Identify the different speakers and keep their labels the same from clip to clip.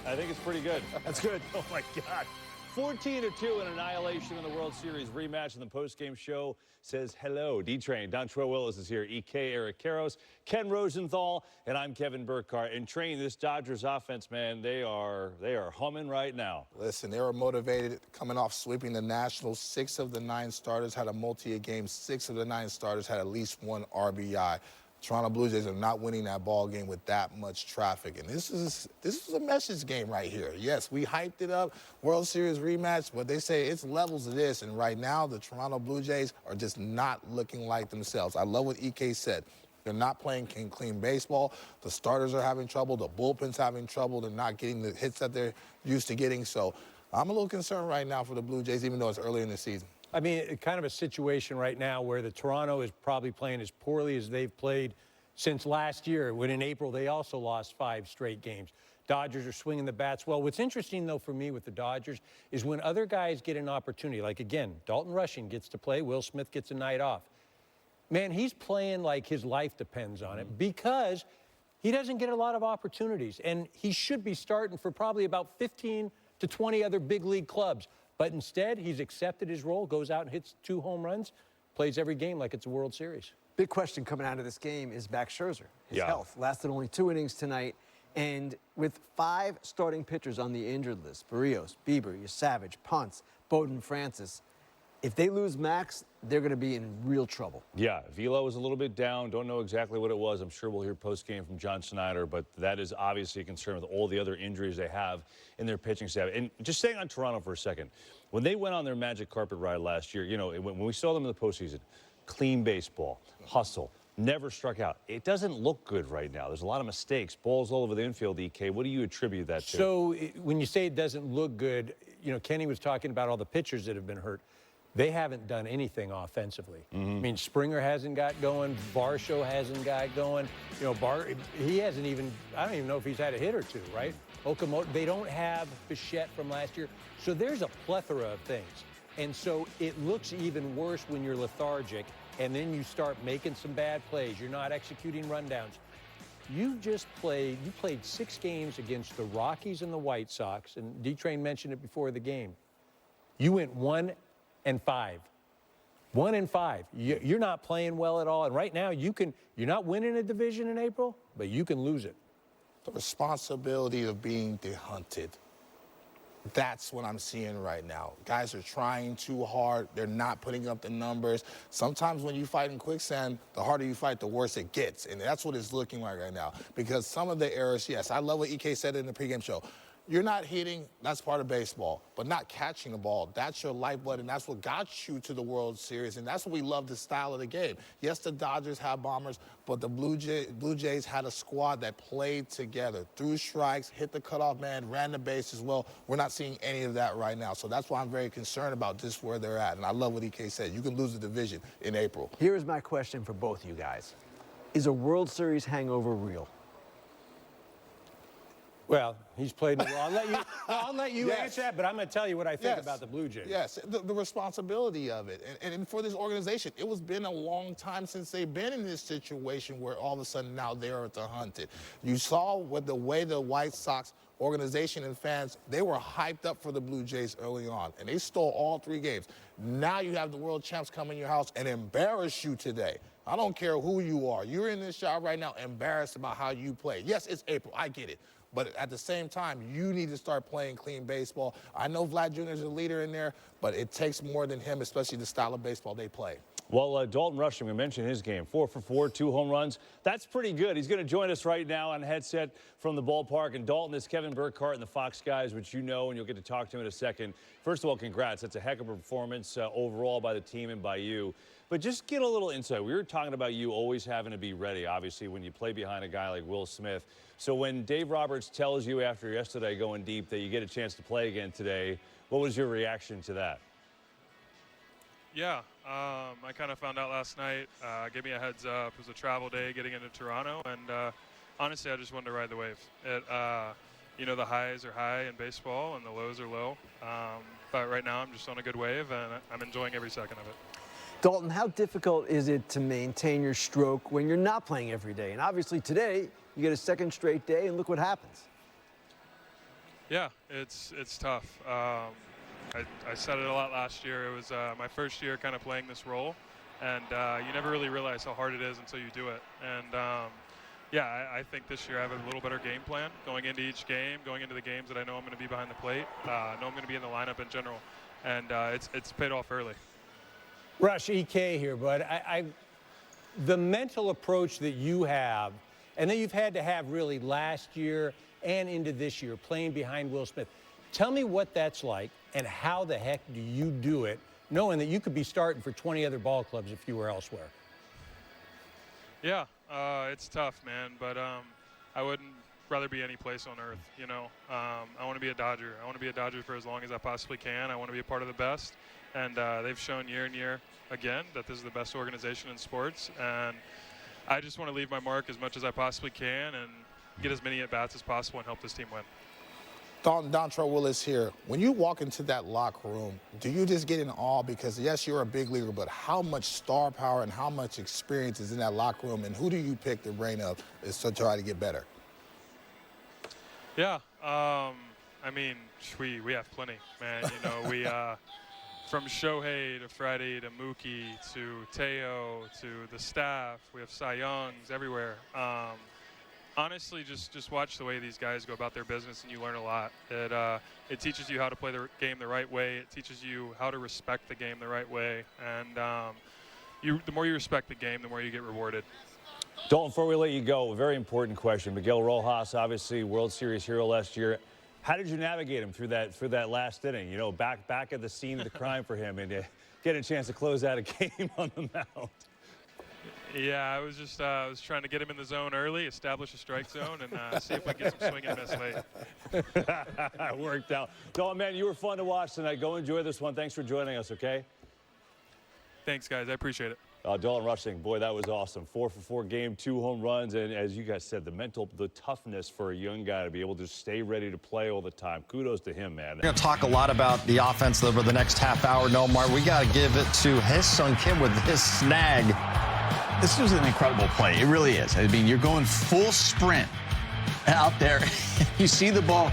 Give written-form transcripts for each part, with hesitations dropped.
Speaker 1: I think it's pretty good.
Speaker 2: That's good.
Speaker 1: Oh, my God. 14-2 in annihilation in the World Series rematch, and the postgame show says hello. D-Train, Dontrell Willis is here, EK, Eric Karros, Ken Rosenthal, and I'm Kevin Burkhardt. And Train, this Dodgers offense, man, they are humming right now.
Speaker 3: Listen, they were motivated coming off sweeping the Nationals. 6 of the 9 starters had a multi-hit game. 6 of the 9 starters had at least 1 RBI. Toronto Blue Jays are not winning that ball game with that much traffic. And this is a message game right here. Yes, we hyped it up, World Series rematch, but they say it's levels of this. And right now, the Toronto Blue Jays are just not looking like themselves. I love what EK said. They're not playing clean baseball. The starters are having trouble. The bullpen's having trouble. They're not getting the hits that they're used to getting. So I'm a little concerned right now for the Blue Jays, even though it's early in the season.
Speaker 2: I mean, kind of a situation right now where the Toronto is probably playing as poorly as they've played since last year, when in April they also lost 5 straight games. Dodgers are swinging the bats well. What's interesting, though, for me with the Dodgers is when other guys get an opportunity, like, again, Dalton Rushing gets to play, Will Smith gets a night off. Man, he's playing like his life depends on it because he doesn't get a lot of opportunities, and he should be starting for probably about 15 to 20 other big league clubs. But instead, he's accepted his role, goes out and hits 2 home runs, plays every game like it's a World Series.
Speaker 4: Big question coming out of this game is back Scherzer. His health lasted only 2 innings tonight. And with 5 starting pitchers on the injured list, Barrios, Bieber, Savage, Ponce, Bowden, Francis, if they lose Max, they're going to be in real trouble.
Speaker 1: Yeah, velo was a little bit down. Don't know exactly what it was. I'm sure we'll hear post-game from John Schneider, but that is obviously a concern with all the other injuries they have in their pitching staff. And just staying on Toronto for a second, when they went on their magic carpet ride last year, you know, when we saw them in the postseason, clean baseball, hustle, never struck out. It doesn't look good right now. There's a lot of mistakes, balls all over the infield, EK. What do you attribute that to?
Speaker 2: So when you say it doesn't look good, you know, Kenny was talking about all the pitchers that have been hurt. They haven't done anything offensively. I mean, Springer hasn't got going. Varsho hasn't got going. You know, he hasn't even, I don't even know if he's had a hit or 2, right? Okamoto, they don't have Bichette from last year. So there's a plethora of things. And so it looks even worse when you're lethargic and then you start making some bad plays. You're not executing rundowns. You played 6 games against the Rockies and the White Sox, and D-Train mentioned it before the game. You went 1-5. 1-5. You're not playing well at all. And right now, you're not winning a division in April, but you can lose it.
Speaker 3: The responsibility of being hunted. That's what I'm seeing right now. Guys are trying too hard. They're not putting up the numbers. Sometimes when you fight in quicksand, the harder you fight, the worse it gets. And that's what it's looking like right now. Because some of the errors, yes, I love what EK said in the pregame show. You're not hitting, that's part of baseball, but not catching the ball. That's your lifeblood, and that's what got you to the World Series, and that's what we love, the style of the game. Yes, the Dodgers have bombers, but the Blue Jays had a squad that played together, threw strikes, hit the cutoff man, ran the base as well. We're not seeing any of that right now, so that's why I'm very concerned about just where they're at, and I love what EK said. You can lose the division in April.
Speaker 4: Here's my question for both you guys. Is a World Series hangover real?
Speaker 2: Well, he's played. I'll let you answer that, but I'm going to tell you what I think about the Blue Jays.
Speaker 3: Yes, the responsibility of it. And for this organization, it was been a long time since they've been in this situation where all of a sudden now they're at the hunted. You saw with the way the White Sox organization and fans, they were hyped up for the Blue Jays early on, and they stole all 3 games. Now you have the world champs come in your house and embarrass you today. I don't care who you are. You're in this job right now embarrassed about how you play. Yes, it's April. I get it. But at the same time, you need to start playing clean baseball. I know Vlad Jr. is a leader in there, but it takes more than him, especially the style of baseball they play.
Speaker 1: Well, Dalton Rushing, we mentioned his game, 4 for 4, 2 home runs. That's pretty good. He's going to join us right now on headset from the ballpark. And Dalton, is Kevin Burkhardt and the Fox guys, which you know, and you'll get to talk to him in a second. First of all, congrats. That's a heck of a performance overall by the team and by you. But just get a little insight. We were talking about you always having to be ready, obviously, when you play behind a guy like Will Smith. So when Dave Roberts tells you after yesterday going deep that you get a chance to play again today, what was your reaction to that?
Speaker 5: Yeah, I kind of found out last night, gave me a heads up. It was a travel day getting into Toronto, and honestly, I just wanted to ride the wave. You know, the highs are high in baseball and the lows are low, but right now I'm just on a good wave, and I'm enjoying every second of it.
Speaker 4: Dalton, how difficult is it to maintain your stroke when you're not playing every day? And obviously today, you get a second straight day, and look what happens.
Speaker 5: Yeah, it's tough. I said it a lot last year. It was my first year kind of playing this role, and you never really realize how hard it is until you do it. And yeah, I think this year I have a little better game plan going into each game, going into the games that I know I'm going to be behind the plate, know I'm going to be in the lineup in general, and it's paid off early.
Speaker 2: Rush, EK here, bud. The mental approach that you have, and that you've had to have really last year and into this year, playing behind Will Smith. Tell me what that's like, and how the heck do you do it, knowing that you could be starting for 20 other ball clubs if you were elsewhere?
Speaker 5: Yeah, it's tough, man, but I wouldn't rather be any place on earth, you know. I want to be a Dodger. I want to be a Dodger for as long as I possibly can. I want to be a part of the best, and they've shown year and year again that this is the best organization in sports, and I just want to leave my mark as much as I possibly can and get as many at-bats as possible and help this team win.
Speaker 3: Dalton, Dontrell Willis here. When you walk into that locker room, do you just get in awe? Because, yes, you're a big leaguer, but how much star power and how much experience is in that locker room, and who do you pick the brain of is to try to get better?
Speaker 5: Yeah, I mean, we have plenty, man. You know, we from Shohei to Freddie to Mookie to Teo to the staff, we have Cy Youngs everywhere. Honestly, just watch the way these guys go about their business, and you learn a lot. It teaches you how to play the game the right way. It teaches you how to respect the game the right way. And the more you respect the game, the more you get rewarded.
Speaker 1: Dalton, before we let you go, a very important question. Miguel Rojas, obviously World Series hero last year. How did you navigate him through that last inning? You know, back at the scene of the crime for him, and get a chance to close out a game on the mound.
Speaker 5: Yeah, I was trying to get him in the zone early, establish a strike zone, and see if we can get some swing and miss late.
Speaker 1: It worked out. Dalton, man, you were fun to watch tonight. Go enjoy this one. Thanks for joining us, okay?
Speaker 5: Thanks, guys. I appreciate it.
Speaker 1: Dalton Rushing, boy, that was awesome. 4 for 4 game, 2 home runs, and as you guys said, the toughness for a young guy to be able to stay ready to play all the time. Kudos to him, man.
Speaker 6: We're going to talk a lot about the offense over the next half hour. No, Mark, we got to give it to Hae-Sung Kim with his snag.
Speaker 7: This was an incredible play. It really is. I mean, you're going full sprint out there. You see the ball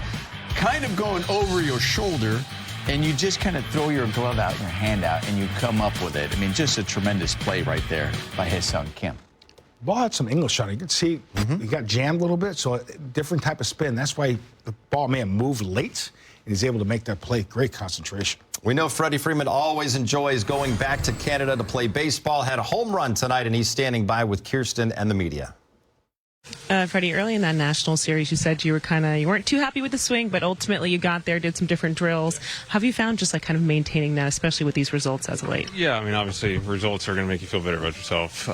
Speaker 7: kind of going over your shoulder, and you just kind of throw your glove out, your hand out, and you come up with it. I mean, just a tremendous play right there by Hae-Sung Kim.
Speaker 8: Ball had some English on it. You could see he got jammed a little bit, so a different type of spin. That's why the ball may have moved late, and he's able to make that play. Great concentration.
Speaker 6: We know Freddie Freeman always enjoys going back to Canada to play baseball. Had a home run tonight, and he's standing by with Kirsten and the media.
Speaker 9: Freddie, early in that national series, you said you weren't too happy with the swing, but ultimately you got there, did some different drills. Have you found just like kind of maintaining that, especially with these results as of late?
Speaker 10: Yeah, I mean, obviously results are going to make you feel better about yourself.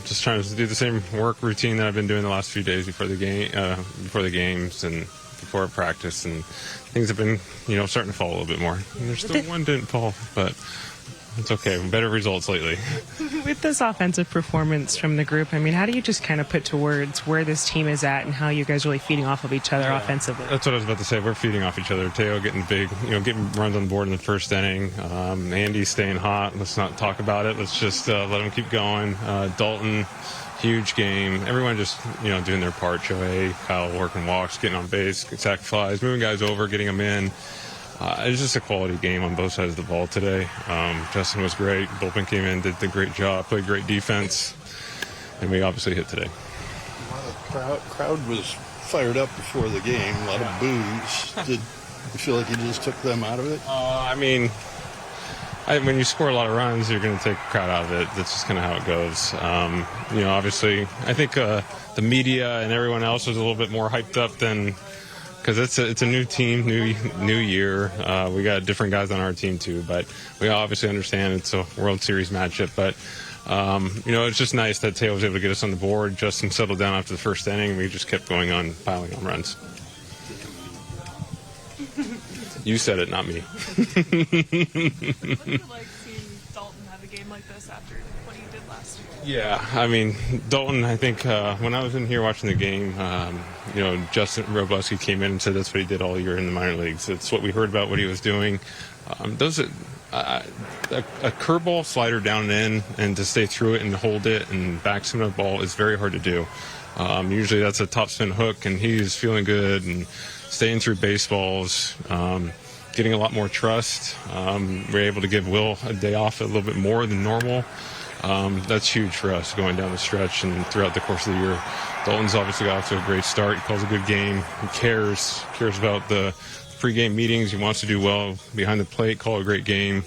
Speaker 10: Just trying to do the same work routine that I've been doing the last few days before the games and before practice, and things have been, starting to fall a little bit more. And there's still one didn't fall, but it's okay. Better results lately.
Speaker 9: With this offensive performance from the group, I mean, how do you just kind of put to words where this team is at and how you guys are really feeding off of each other offensively?
Speaker 10: That's what I was about to say. We're feeding off each other. Teo getting big, getting runs on the board in the first inning. Andy staying hot. Let's not talk about it. Let's just let him keep going. Dalton, huge game. Everyone just, doing their part. Shohei, Kyle working walks, getting on base, sack flies, moving guys over, getting them in. It's just a quality game on both sides of the ball today. Justin was great. Bullpen came in, did a great job, played great defense, and we obviously hit today.
Speaker 11: The crowd was fired up before the game, a lot of boos. Did you feel like you just took them out of it?
Speaker 10: When you score a lot of runs, you're going to take the crowd out of it. That's just kind of how it goes. Obviously, I think the media and everyone else was a little bit more hyped up than, because it's a new team, new year. We got different guys on our team too, but we obviously understand it's a World Series matchup. But it's just nice that Teo was able to get us on the board. Justin settled down after the first inning. We just kept going on, piling on runs. You said it, not me.
Speaker 9: What do you like seeing Dalton have a game like this after what he did last year?
Speaker 10: Yeah, I mean, Dalton, I think when I was in here watching the game, Justin Robleski came in and said that's what he did all year in the minor leagues. It's what we heard about what he was doing. A curveball slider down and in, and to stay through it and hold it and backspin a ball is very hard to do. Usually that's a topspin hook, and he's feeling good and staying through baseballs, getting a lot more trust. We're able to give Will a day off a little bit more than normal. That's huge for us going down the stretch and throughout the course of the year. Dalton's obviously got off to a great start. He calls a good game. He cares about the pregame meetings. He wants to do well behind the plate, call a great game.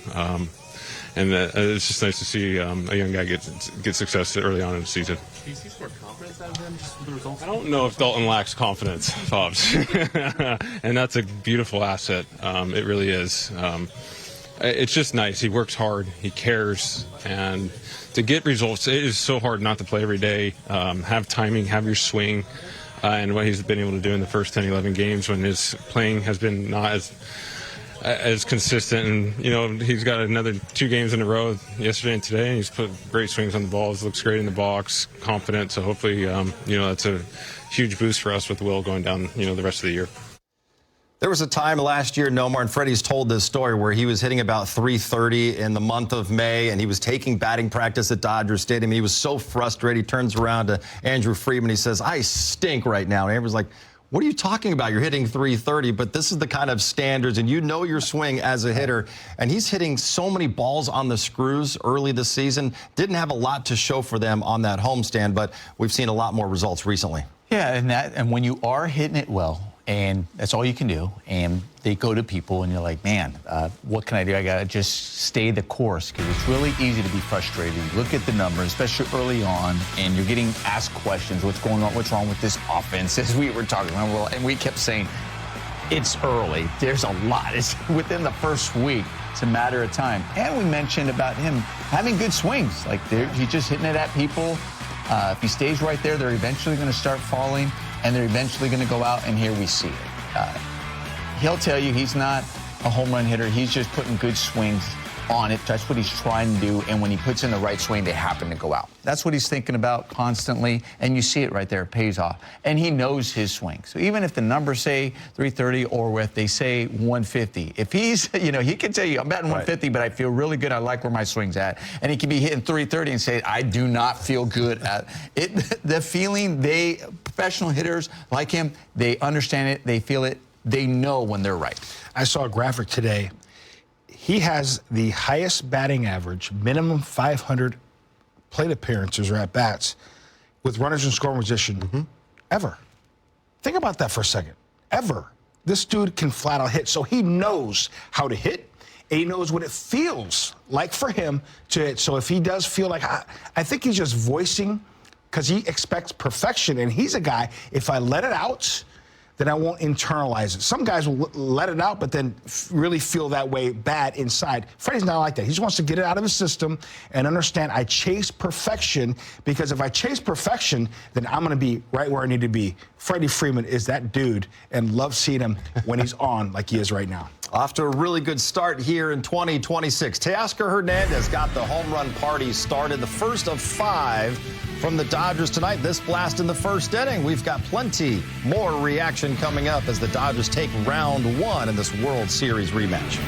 Speaker 10: And it's just nice to see a young guy get success early on in the season.
Speaker 12: Do you see more confidence out of him just from the results?
Speaker 10: I don't know if Dalton lacks confidence, Pops. And that's a beautiful asset. It really is. It's just nice. He works hard. He cares. And to get results, it is so hard not to play every day. Have timing, have your swing. And what he's been able to do in the first 10, 11 games when his playing has been not as consistent. And, you know, he's got another 2 games in a row yesterday and today. And he's put great swings on the balls, looks great in the box, confident. So hopefully, you know, that's a huge boost for us with Will going down, you know, the rest of the year.
Speaker 6: There was a time last year, Nomar, and Freddie's told this story, where he was hitting about 330 in the month of May, and he was taking batting practice at Dodger Stadium. He was so frustrated. He turns around to Andrew Freeman. He says, "I stink right now." And Andrew's like, "What are you talking about? You're hitting 330, but this is the kind of standards, and you know your swing as a hitter." And he's hitting so many balls on the screws early this season. Didn't have a lot to show for them on that homestand, but we've seen a lot more results recently.
Speaker 7: Yeah, and when you are hitting it well, and that's all you can do, and they go to people, and you're like, man, what can I do? I got to just stay the course, because it's really easy to be frustrated. You look at the numbers, especially early on, and you're getting asked questions. What's going on? What's wrong with this offense? As we were talking about, and we kept saying, it's early. There's a lot. It's within the first week. It's a matter of time. And we mentioned about him having good swings. Like, he's just hitting it at people. If he stays right there, they're eventually going to start falling, and they're eventually going to go out, and here we see it. He'll tell you he's not a home run hitter. He's just putting good swings on it. That's what he's trying to do, and when he puts in the right swing, they happen to go out. That's what he's thinking about constantly, and you see it right there. It pays off, and he knows his swing. So even if the numbers say 330 or if they say 150, if he's, you know, he can tell you, I'm batting 150, but I feel really good. I like where my swing's at. And he can be hitting 330 and say, I do not feel good at it. The feeling, professional hitters like him, they understand it, they feel it, they know when they're right.
Speaker 8: I saw a graphic today. He has the highest batting average, minimum 500 plate appearances or at-bats with runners in scoring position ever. Think about that for a second. Ever. This dude can flat out hit, so he knows how to hit, and he knows what it feels like for him to hit. So if he does feel like, I think he's just voicing, because he expects perfection, and he's a guy, if I let it out, then I won't internalize it. Some guys will let it out, but then really feel that way bad inside. Freddie's not like that. He just wants to get it out of his system and understand I chase perfection, because if I chase perfection, then I'm going to be right where I need to be. Freddie Freeman is that dude, and love seeing him when he's on like he is right now.
Speaker 6: Off to a really good start here in 2026. Teoscar Hernandez got the home run party started, the first of 5 from the Dodgers tonight. This blast in the first inning. We've got plenty more reaction coming up as the Dodgers take round 1 in this World Series rematch.